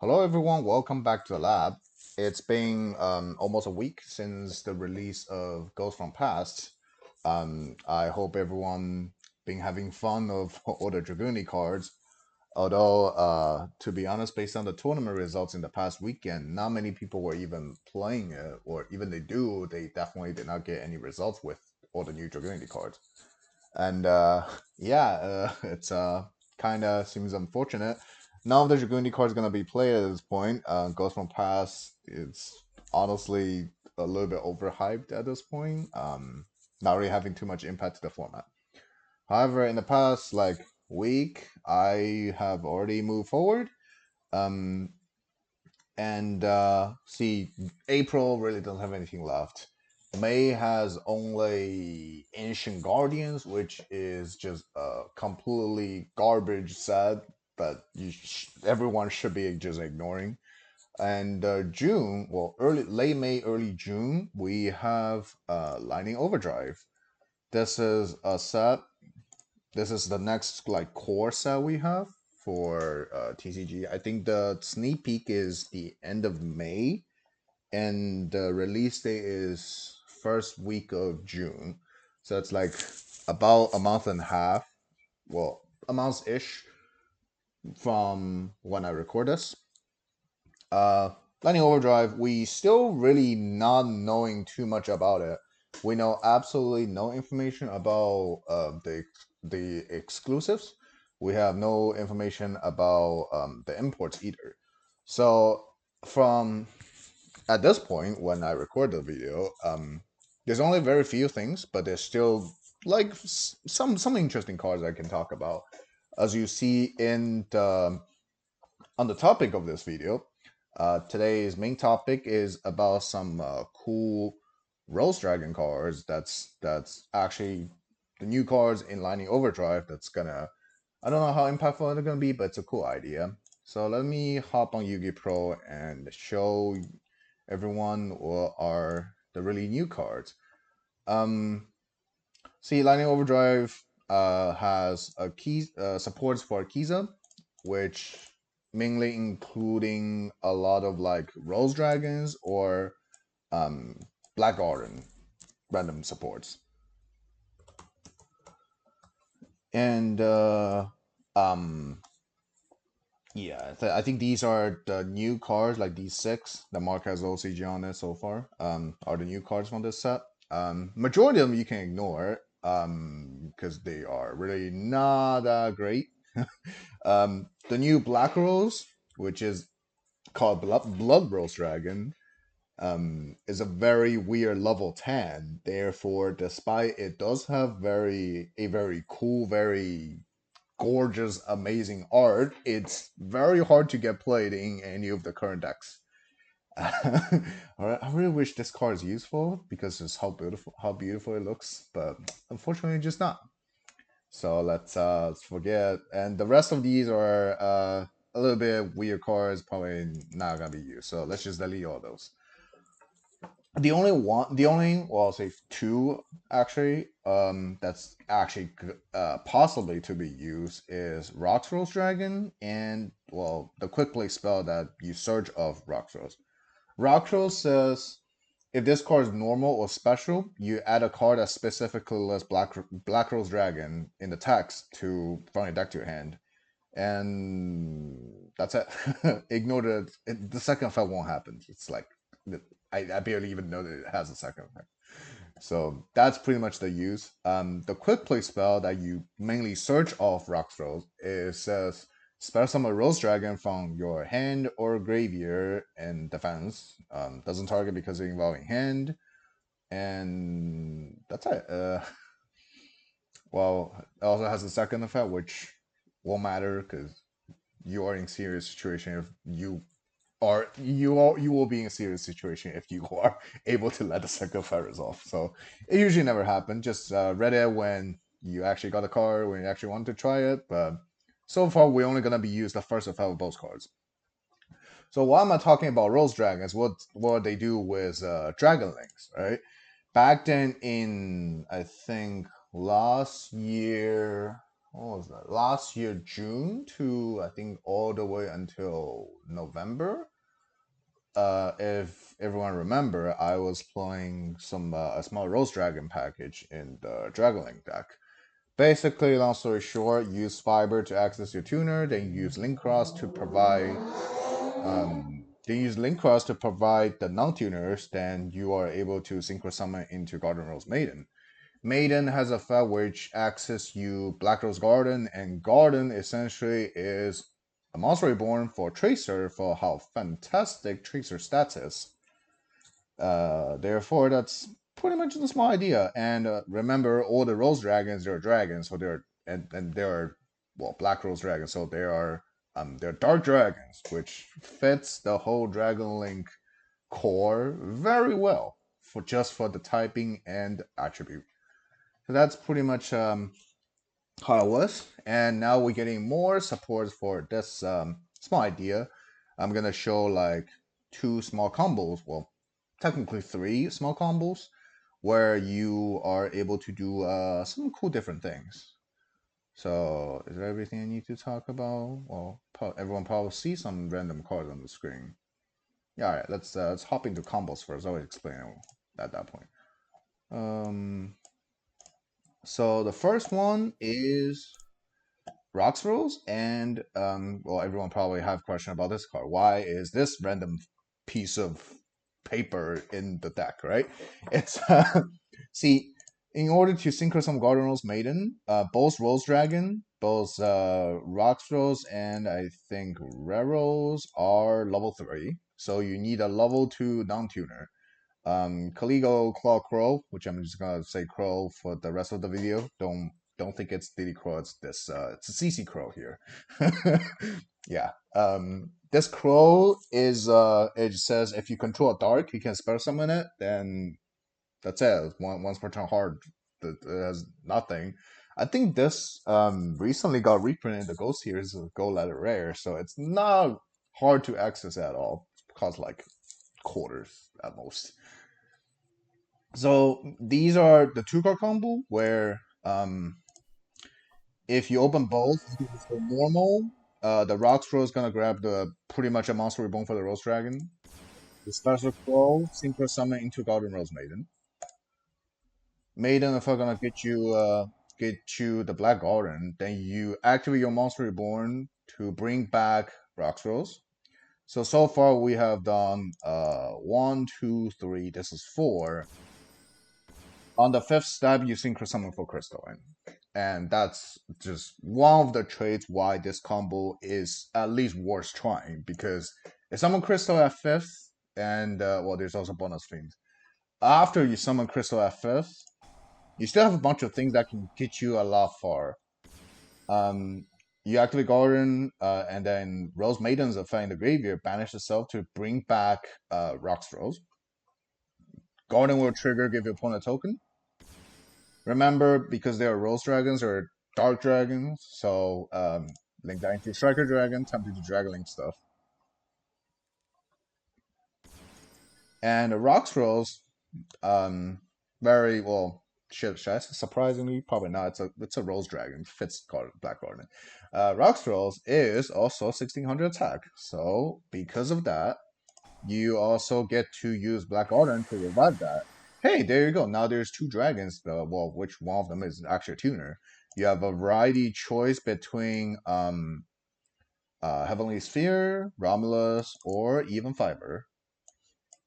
Hello, everyone. Welcome back to the lab. It's been almost a week since the release of Ghost from Past. I hope everyone been having fun of all the Dragoonie cards. Although, to be honest, based on the tournament results in the past weekend, not many people were even playing it, or even they do, they definitely did not get any results with all the new Dragoonie cards. And yeah, it's kind of seems unfortunate. None of the Dragoon cards gonna be played at this point. Ghost from Past is honestly a little bit overhyped at this point. Not really having too much impact to the format. However, in the past week, I have already moved forward. Um, and see, April really doesn't have anything left. May has only Ancient Guardians, which is just a completely garbage set that everyone should be just ignoring. And June, well, late May, early June, we have Lightning Overdrive. This is a set. This is the next core set we have for TCG. I think the sneak peek is the end of May, and the release date is first week of June. So it's like about a month and a half, well, a month ish from when I record this. Uh, Lightning Overdrive, we still really not knowing too much about it. We know absolutely no information about the exclusives. We have no information about the imports either. So from at this point, when I record the video, there's only very few things, but there's still some interesting cards I can talk about. As you see in the on the topic of this video, today's main topic is about some cool RoseDragon cards. That's actually the new cards in Lightning Overdrive. That's gonna I don't know how impactful they're gonna be, but it's a cool idea. So let me hop on Yugi Pro and show everyone what are the really new cards. Um, see, Lightning Overdrive has a key supports for Kiza, which mainly including a lot of Rose Dragons or um, Black Garden random supports. And um, yeah, I think these are the new cards, like these six that Mark has OCG on it so far. Are the new cards from this set. Majority of them you can ignore, because they are really not that great. The new Black Rose, which is called Blood Rose Dragon, is a very weird level 10. Therefore, despite it does have a very cool, very gorgeous, amazing art, it's very hard to get played in any of the current decks. Alright, I really wish this card is useful because it's how beautiful it looks, but unfortunately just not. So let's forget. And the rest of these are a little bit weird cards, probably not gonna be used. So let's just delete all those. Well, I'll say two actually, that's actually possibly to be used is Rose Dragon and, well, the quick play spell that you search of Rose. Rose says if this card is normal or special, you add a card that specifically lists Black Rose Dragon in the text from your deck to your hand, and that's it. Ignore the second effect won't happen. It's like I barely even know that it has a second effect. So that's pretty much the use. The quick play spell that you mainly search off Rockstrolls is says spell summon Rose Dragon from your hand or graveyard and defense. Doesn't target because it's involving hand, and that's it. Well, it also has a second effect, which won't matter because you are in serious situation if you will be in a serious situation if you are able to let the second effect resolve. So it usually never happens. Just read it when you actually got a card, when you actually want to try it. But so far, we're only gonna be used the first effect of both cards. So why am I talking about Rose Dragons? What they do with DragonLinks, right? Back then, in I think last year, what was that? Last year, June to I think all the way until November. If everyone remember, I was playing some a small RoseDragon package in the DragonLink deck. Basically, long story short, use fiber to access your tuner, then use link cross to provide the non-tuners, then you are able to synchro summon into Garden Rose Maiden. Maiden has a effect which access you Black Rose Garden, and Garden essentially is a monster reborn for Tracer for how fantastic Tracer stats is. Therefore, that's pretty much the small idea. And remember, all the Rose Dragons are dragons, so they're and they're well Black Rose Dragons, so they're dark dragons, which fits the whole Dragon Link core very well for the typing and attribute. So that's pretty much how it was. And now we're getting more support for this small idea. I'm gonna show like two small combos. Well, technically three small combos where you are able to do some cool different things. So is that everything I need to talk about? Well, everyone probably see some random cards on the screen. Yeah, all right. Let's hop into combos first. I'll explain at that point. So the first one is Rocks Rules, and well, everyone probably have question about this card. Why is this random piece of paper in the deck, right? It's see, in order to synchro some Garden Rose Maiden, both Rose Dragon, both Rocks Rose, and I think Rare Rose are level 3. So you need a level 2 non-tuner. Caligo Claw Crow, which I'm just gonna say Crow for the rest of the video. Don't think it's Diddy Crow. It's this. It's a CC Crow here. Yeah. This Crow is. It says if you control a dark, you can spell summon it. Then that's it. Once per turn hard. That has nothing. I think this recently got reprinted in the Ghost series of Gold Letter Rare, so it's not hard to access at all. It costs like quarters at most. So these are the two card combo where if you open both, you can just go normal. The Rock Scroll is gonna grab the pretty much a monster reborn for the Rose Dragon. The Special Scroll, Synchro Summon into Garden Rose Maiden. Maiden, if I'm gonna get you the Black Garden, then you activate your monster reborn to bring back Rock Scrolls. So far we have done 1, 2, 3. This is 4. On the 5th step, you synchro summon for Crystalline. And that's just one of the traits why this combo is at least worth trying. Because if summon Crystal at 5th, and well, there's also bonus things. After you summon Crystal at 5th, you still have a bunch of things that can get you a lot far. You activate Garden, and then Rose Maiden's effect in the graveyard banish itself to bring back Rock's Rose. Garden will trigger, give your opponent a token. Remember, because they are Rose Dragons or Dark Dragons, so link that into Striker Dragon, time to do DragonLink stuff. And the Rocks Rose, very well. Should I say surprisingly? Probably not. It's a Rose Dragon. Fits Black Garden. Rocks Rose is also 1600 attack. So because of that, you also get to use Black Garden to revive that. Hey, there you go. Now there's two dragons. Well, which one of them is actually a tuner? You have a variety choice between Heavenly Sphere, Romulus, or even Fiber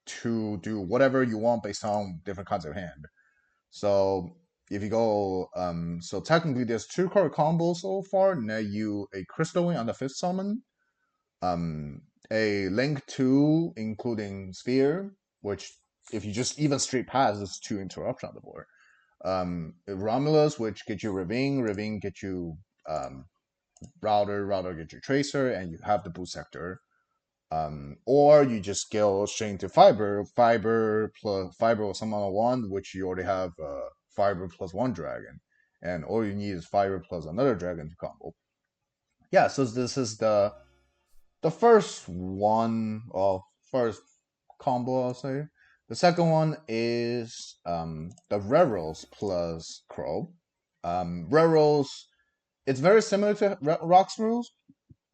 to do whatever you want based on different kinds of hand. So if you go, so technically there's two card combos so far. Now you a Crystalline on the 5th summon, a Link 2 including Sphere, which if you just even straight pass is 2 interruption on the board. Romulus, which get you Ravine get you Router get you Tracer, and you have the boost sector. Or you just go straight into Fiber plus Fiber or some other one, which you already have Fiber plus 1 dragon, and all you need is Fiber plus another dragon to combo. Yeah, so this is the first one, well, first combo I'll say. The second one is the Rare Rolls plus Crow. Rare Rolls It's very similar to Rock's rules,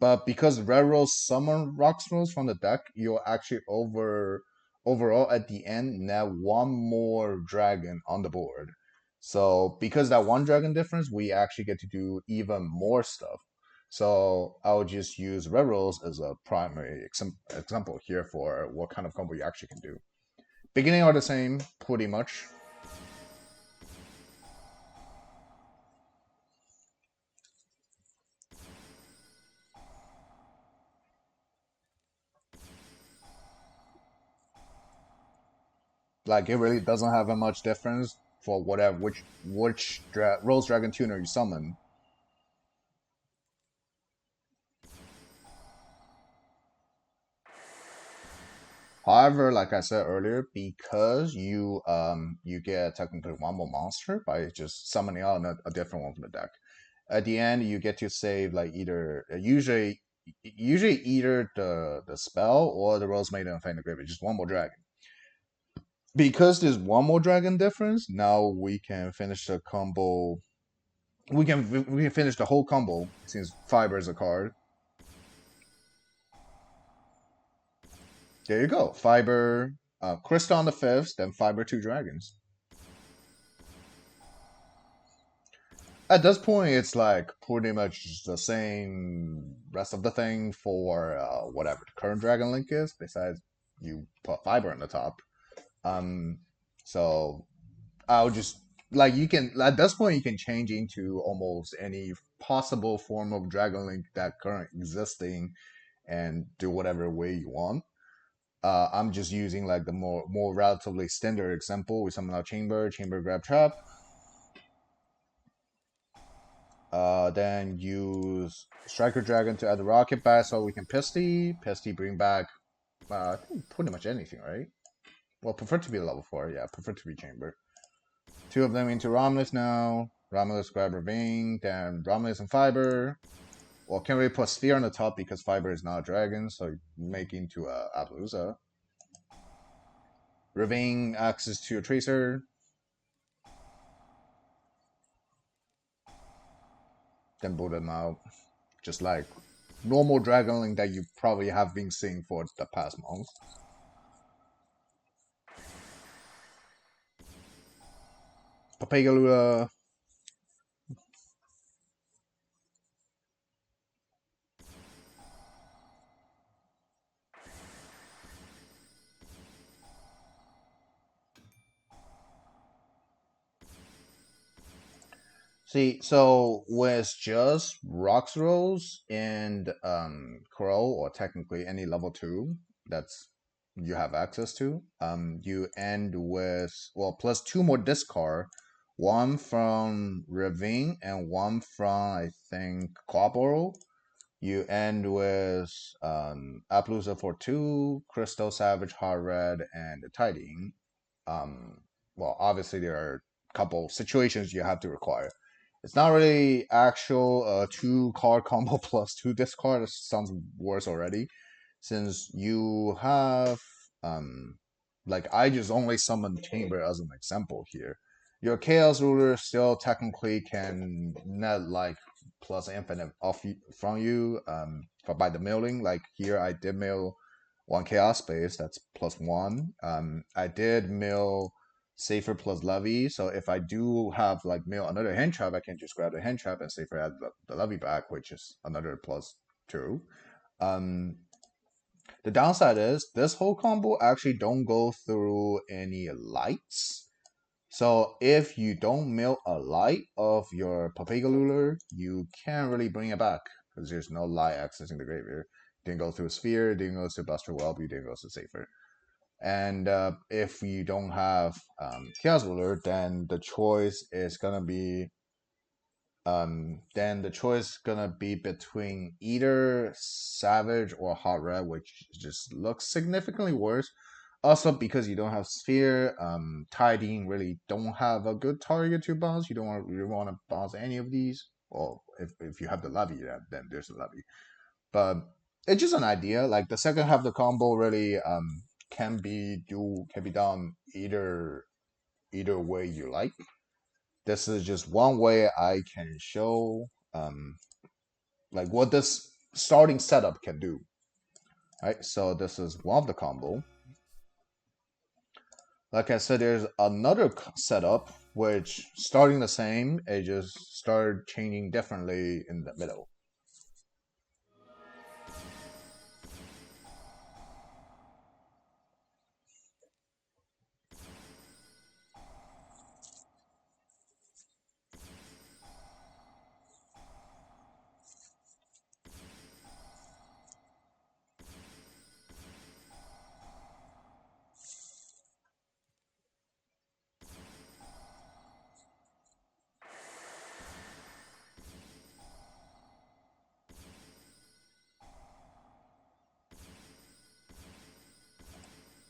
but because Red Rose summon Rock's rules from the deck, you'll actually overall at the end net one more dragon on the board. So because that one dragon difference, we actually get to do even more stuff. So I'll just use Red Rose as a primary example here for what kind of combo you actually can do. Beginning are the same, pretty much. Like it really doesn't have a much difference for whatever which Rose Dragon tuner you summon. However, like I said earlier, because you get technically one more monster by just summoning out a different one from the deck. At the end, you get to save like either usually either the spell or the Rose Maiden of Fang the Grave, just one more dragon. Because there's one more dragon difference, now we can finish the combo. We can finish the whole combo since Fiber is a card. There you go. Fiber, Crystal on the fifth, then Fiber two dragons. At this point, it's like pretty much the same rest of the thing for whatever the current DragonLink is. Besides, you put Fiber on the top. Um, so I'll just like you can at this point you can change into almost any possible form of DragonLink that current existing and do whatever way you want. I'm just using like the more relatively standard example. We summon out chamber grab trap. Then use Striker Dragon to add the rocket back so we can Pisty bring back I think pretty much anything, right? Well, prefer to be level 4, yeah, prefer to be chamber. Two of them into Romulus now. Romulus grab Ravine, then Romulus and Fiber. Well, can't really put Sphere on the top because Fiber is not a dragon, so make into a Appaloosa. Ravine access to a Tracer. Then boot them out. Just like normal DragonLink that you probably have been seeing for the past month. Papegalula. See, so with just Rocks Rolls and Crow, or technically any level 2 that's you have access to, you end with, well, plus 2 more discard, one from Ravine and one from, I think, Quaboro. You end with Appaloosa for 2, Crystal Savage, Hard Red, and Tiding. Um, well, obviously there are a couple situations you have to require. It's not really actual 2 card combo plus 2 discard. It sounds worse already, since you have like I just only summoned Chamber as an example here. Your Chaos Ruler still technically can net like plus infinite off from you for by the milling. Like here, I did mill 1 Chaos Space. That's plus 1. I did mill Safer plus Levy. So if I do have like mill another hand trap, I can just grab the hand trap and Safer add the Levy back, which is another plus 2. Um, the downside is this whole combo actually don't go through any lights. So if you don't mill a light of your Papegalooler, you can't really bring it back because there's no light accessing the graveyard. Didn't go through Sphere, didn't go to Buster Whelp, you didn't go to Safer. And if you don't have Chaos Ruler, then the choice is gonna be between either Savage or Hot Red, which just looks significantly worse. Also, because you don't have Sphere, Tiding really don't have a good target to bounce. You don't want to bounce any of these. Well, if you have the Levy, then there's the Levy. But it's just an idea. Like the second half of the combo really can be done either way you like. This is just one way I can show like what this starting setup can do. Right, so this is one of the combo. Like I said, there's another setup which starting the same, it just started changing differently in the middle.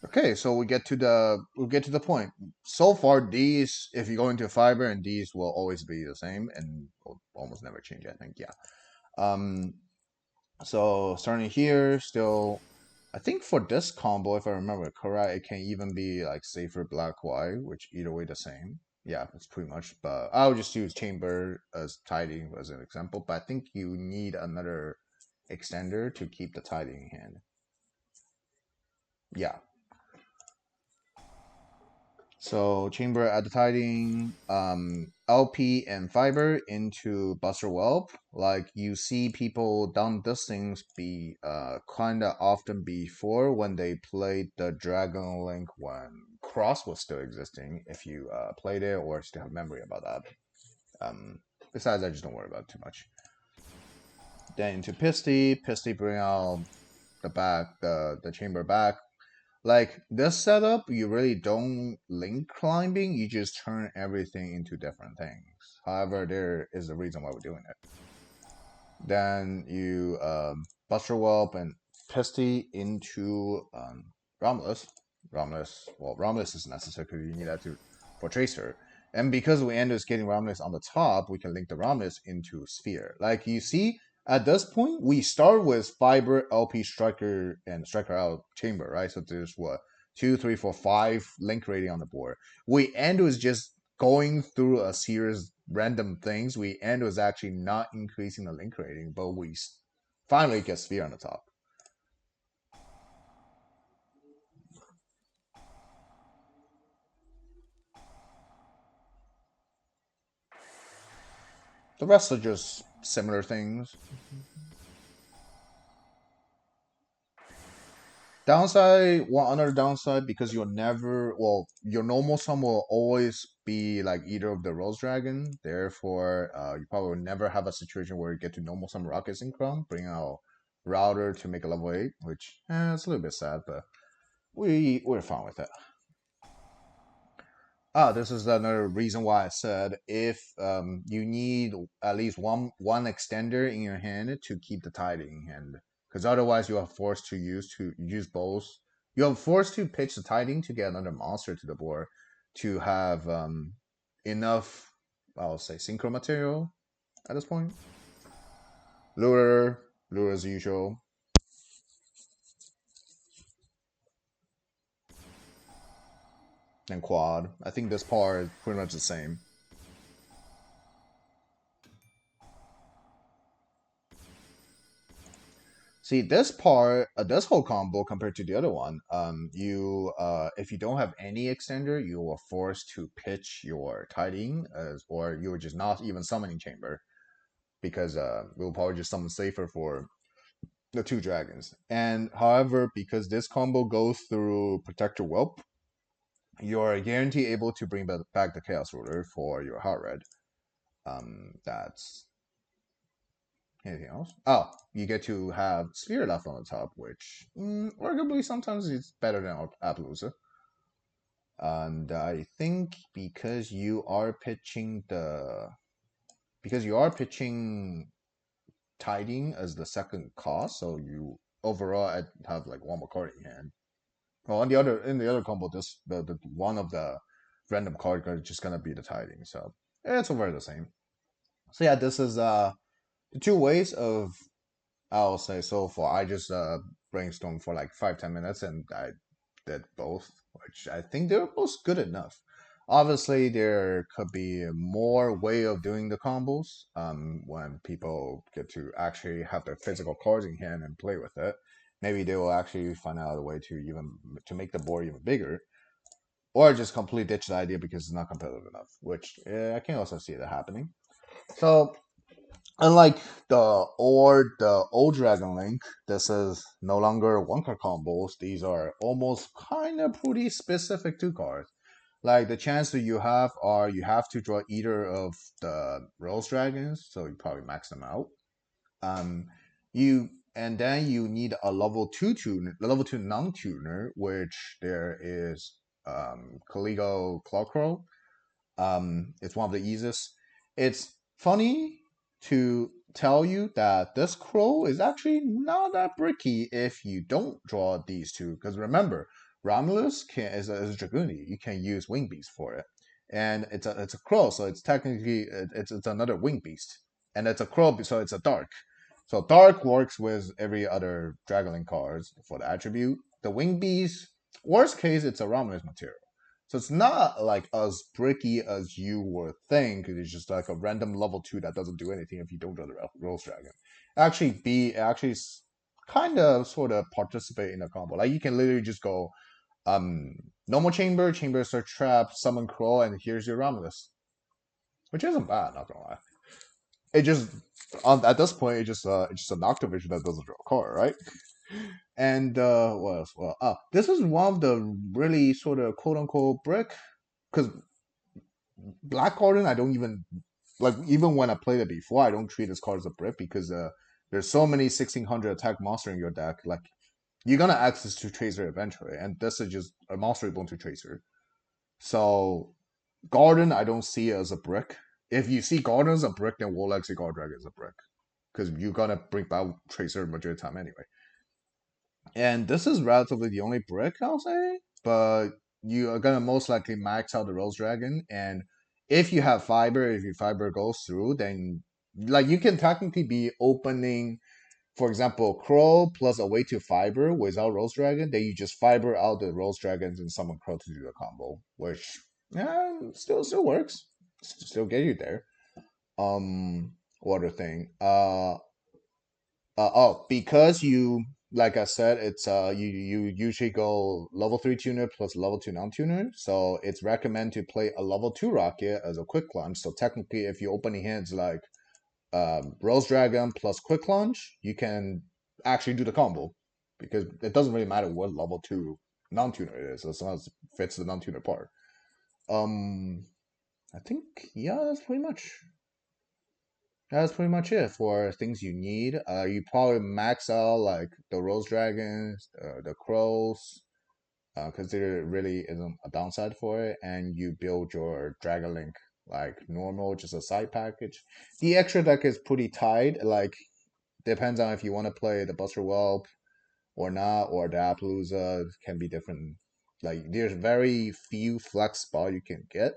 Okay, so we get to the point. So far, these, if you go into fiber, and these will always be the same and will almost never change. I think, yeah. Um, so starting here, still, I think for this combo, if I remember correct, it can even be like safer black white, which either way the same. Yeah, it's pretty much. But I'll just use chamber as tiding as an example. But I think you need another extender to keep the tiding in hand. Yeah. So chamber at the tiding, LP and fiber into Buster Whelp. Like you see people done these things be kinda often before when they played the DragonLink when Cross was still existing. If you played it or still have memory about that. Um, Besides, I just don't worry about it too much. Then into Pisty bring out the chamber back. Like this setup, you really don't link climbing, you just turn everything into different things. However, there is a reason why we're doing it. Then you Buster Whelp and Pesty into Romulus. Romulus is necessary because you need that for Tracer. And because we end up getting Romulus on the top, we can link the Romulus into Sphere. Like you see, at this point, we start with Fiber, LP, Striker, and Striker out Chamber, right? So there's what, 2, 3, 4, 5 link rating on the board. We end with just going through a series random things. We end was actually not increasing the link rating, but we finally get Sphere on the top. The rest are just similar things. Downside, one another downside, because you'll never, well, your normal sum will always be like either of the RoseDragon. Therefore, you probably will never have a situation where you get to normal sum Rocket Synchron, bring out Router to make a level 8, which it's a little bit sad, but we're fine with it. This is another reason why I said if you need at least one extender in your hand to keep the tiding in hand, because otherwise you are forced to use both. You are forced to pitch the tiding to get another monster to the board to have enough, I'll say, synchro material at this point. Lure as usual, and quad. I think this part is pretty much the same. See this part, this whole combo compared to the other one, if you don't have any extender, you are forced to pitch your tiding or you are just not even summoning chamber because we'll probably just summon safer for the 2 dragons. And however, because this combo goes through Protector Whelp, you're guaranteed able to bring back the Chaos Ruler for your hot red. That's Anything else? Oh, you get to have Sphere left on the top, which arguably sometimes it's better than Appaloosa. And I think because you are pitching tiding as the second cost, so you overall have like one more card in hand. Well, in the other combo, this the one of the random card is just gonna be the tiding, so it's over the same. So yeah, this is the two ways of I'll say so far. I just brainstormed for like 5-10 minutes and I did both, which I think they were both good enough. Obviously, there could be more way of doing the combos when people get to actually have their physical cards in hand and play with it. Maybe they will actually find out a way to even to make the board even bigger, or just completely ditch the idea because it's not competitive enough. Which I can also see that happening. So unlike the old Dragon Link, this is no longer one card combos. These are almost kind of pretty specific two cards. Like the chance that you have are you have to draw either of the Rose Dragons, so you probably max them out. Um, you and then you need a level two tuner, the level two non tuner, which there is Caligo Clawcrow. It's one of the easiest. It's funny to tell you that this crow is actually not that bricky if you don't draw these two. Because remember, Romulus is a Dragoonie. You can use Wing Beast for it, and it's a crow, so it's technically it's another Wing Beast, and it's a crow, so it's a dark. So dark works with every other DragonLink cards for the attribute. The Wing Beast, worst case, it's a Romulus material. So it's not like as bricky as you would think. It's just like a random level two that doesn't do anything if you don't draw the Rose Dragon. Actually kind of sort of participate in the combo. Like you can literally just go um normal chamber, search trap, summon crow, and here's your Romulus. Which isn't bad, not gonna lie. It just at this point it's just an Octavision that doesn't draw a card, right? And what else? Well, this is one of the really sort of quote unquote brick because Black Garden, I don't even like. Even when I played it before, I don't treat this card as a brick because there's so many 1600 attack monster in your deck. Like you're gonna access to Tracer eventually, and this is just a monster born to Tracer. So Garden, I don't see it as a brick. If you see Garden as a brick, then Warlexy Guard Dragon is a brick because you're gonna bring back Tracer majority of the time anyway. And this is relatively the only brick I'll say, but you are gonna most likely max out the Rose Dragon, and if you have fiber, if your fiber goes through, then like you can technically be opening, for example, Crow plus a way to fiber without Rose Dragon, then you just fiber out the Rose Dragons and summon Crow to do the combo, which yeah, still works, still get you there. What other thing? Because you, like I said, it's you usually go level three tuner plus level two non tuner, so it's recommend to play a level two rocket as a quick launch. So technically, if you open your hands like Rose Dragon plus quick launch, you can actually do the combo because it doesn't really matter what level two non tuner it is as long as it fits the non tuner part. Um, I think yeah, that's pretty much it for things you need. You probably max out like the Rose Dragons, the Crows, because there really isn't a downside for it, and you build your Dragon Link like normal, just a side package. The extra deck is pretty tight. Like depends on if you want to play the Buster Whelp or not, or the Appaloosa can be different. Like there's very few flex spot you can get.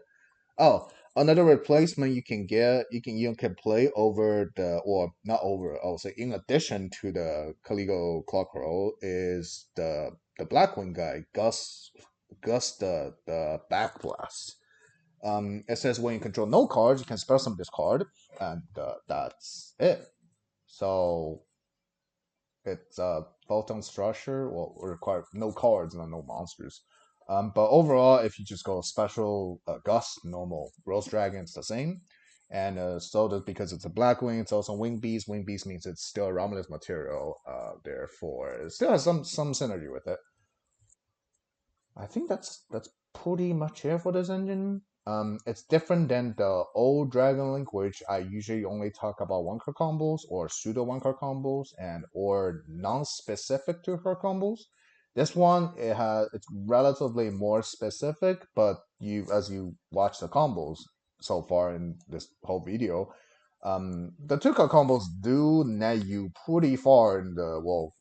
Oh, another replacement you can get, you can play over the or not over. I would say in addition to the Caligo Clockroll is the Blackwing guy, Gus the Backblast. It says when you control no cards, you can spell some this card, and that's it. So it's both on structure, well, require no cards and no monsters. But overall, if you just go special Gust, normal Rose Dragon, it's the same. And so that because it's a Blackwing, it's also Wing Beast. Wing Beast means it's still a Romulus material. Therefore, it still has some synergy with it. I think that's pretty much it for this engine. It's different than the old Dragon Link, which I usually only talk about one card combos or pseudo one card combos and or non-specific to card combos. This one it's relatively more specific, but you as you watch the combos so far in this whole video, the two card combos do net you pretty far in the well,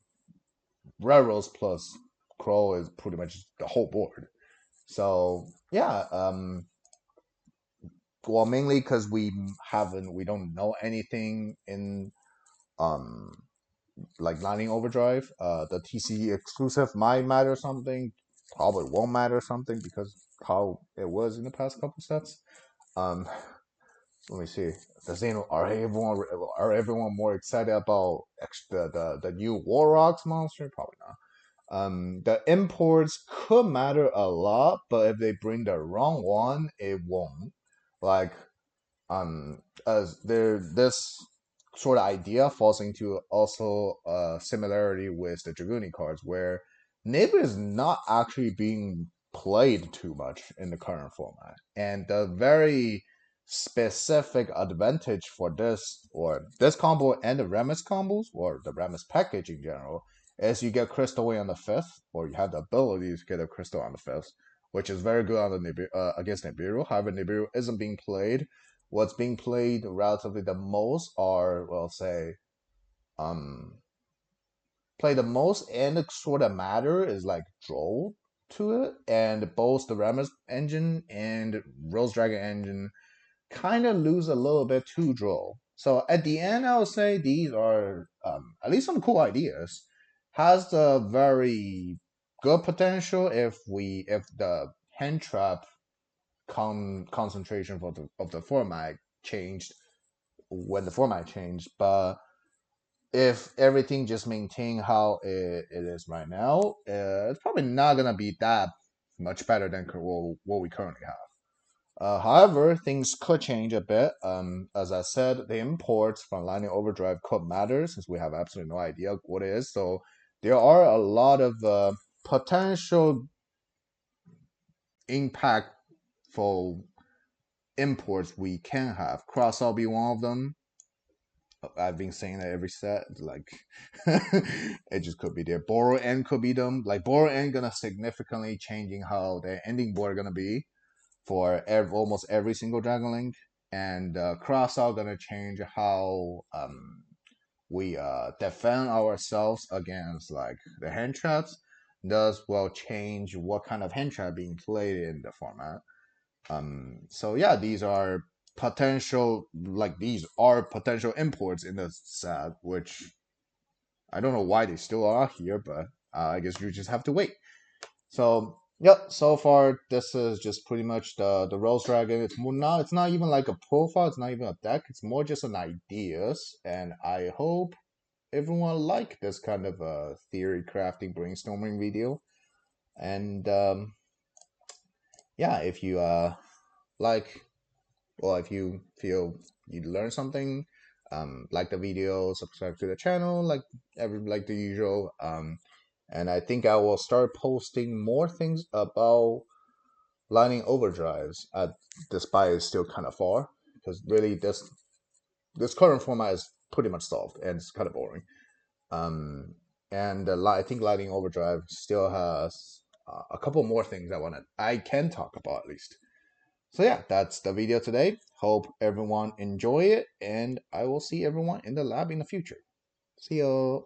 Railroads plus Crow is pretty much the whole board. So yeah, well, mainly because we don't know anything in um like Lightning Overdrive. The TCG exclusive might matter something, probably won't matter something because how it was in the past couple sets. Um, let me see. Are everyone more excited about the new War Rocks monster? Probably not. The imports could matter a lot, but if they bring the wrong one, it won't. Like, as there this sort of idea falls into also a similarity with the Dragoonie cards, where neighbor is not actually being played too much in the current format, and the very specific advantage for this or this combo and the Remus combos or the Remus package in general is you get crystal away on the fifth, or you have the ability to get a crystal on the fifth, which is very good on the against Nibiru. However, Nibiru isn't being played. What's being played relatively the most are, well, say, um, play the most and the sort of matter is like Droll to it, and both the Remus engine and RoseDragon engine kind of lose a little bit to Droll. So at the end, I would say these are at least some cool ideas. Has the very good potential if the hand trap concentration of the format changed when the format changed, but if everything just maintain how it is right now, it's probably not gonna be that much better than what we currently have. However, things could change a bit. As I said, the imports from Lightning Overdrive could matter since we have absolutely no idea what it is. So there are a lot of potential impactful imports we can have. Cross will be one of them. I've been saying that every set. Like, it just could be there. Borrelend could be them. Like, Borrelend gonna significantly changing how the ending board gonna be for almost every single DragonLink, and Crossout gonna change how we defend ourselves against like the hand traps. Thus, will change what kind of hand trap being played in the format. So yeah, these are potential imports in the set, which I don't know why they still are here, but I guess you just have to wait. So yep, so far this is just pretty much the RoseDragon. It's not even like a profile, it's not even a deck, it's more just an ideas, and I hope everyone like this kind of theory crafting brainstorming video. And yeah, if you like, or if you feel you learned something, like the video, subscribe to the channel, like the usual. And I think I will start posting more things about Lightning Overdrives. Despite it's still kind of far, because really this current format is pretty much solved and it's kind of boring. Um, and I think Lightning Overdrive still has a couple more things I can talk about at least. So yeah, that's the video today. Hope everyone enjoy it, and I will see everyone in the lab in the future. See you.